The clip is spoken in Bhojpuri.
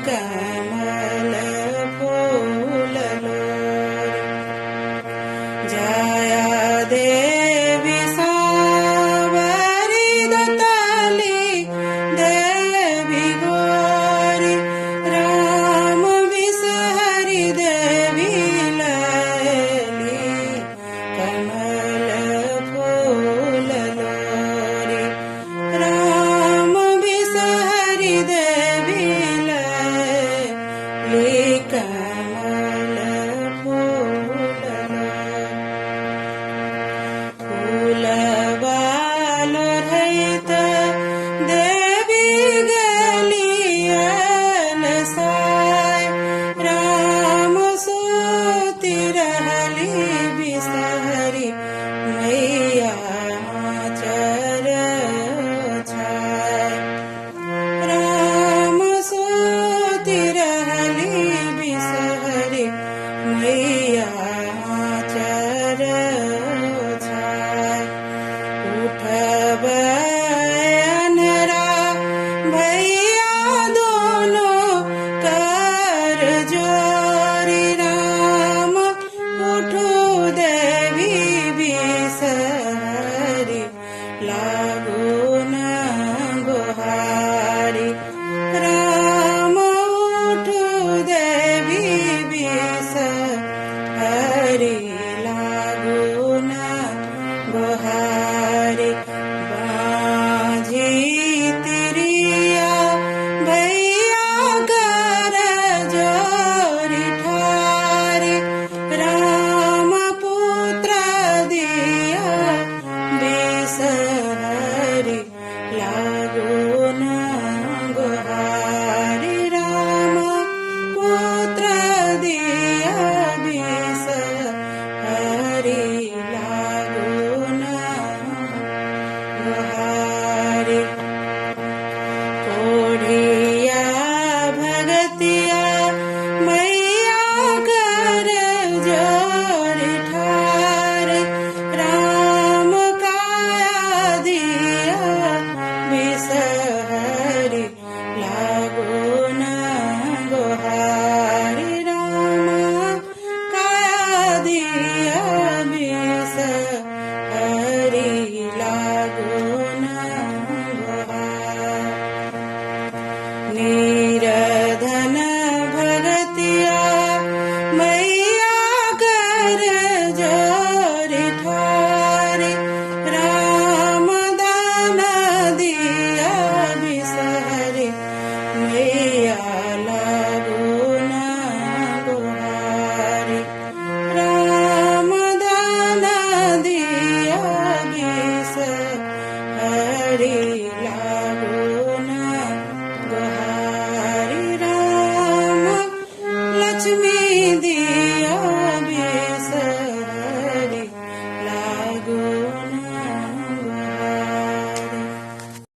कमल फूललो जया देवी सावरी दत्ताली देवी गौरी राम विसहरी देवी लैली कमल फूललो राम विसहरी देवी लैली कमल फूललो फूलवालो रहित देवी गलियल साय राम सूती रहली बिसहरी मैया चर छाय राम सूती रहली बिसहरी मैया चर छाय उठब अनरा भैया दोनों कर जोरी राम उठो देवी बिसहरी लागो न गोहारी राम उठो देवी बिसहरी लागो न गोहारी बाँझी तिरिया भैया कर जोरी ठारी राम पुत्र दिया बिसहरी लागो न गोहारी राम पुत्र दिया बिसहरी लागो न गोहारी कोढ़िया भगतिया मैया कर जोरी ठारी राम काया दिया बिसहरी लागो न गोहारी राम काया दिया बिसहरी लागो न गोहारी नीरधन भगतिया मैया कर जोरी ठारी राम दान दिया बिसहरी मैया लागो न गोहारी राम दान दिया बिसहरी लागो न गोहारी राम लक्ष्मी दिया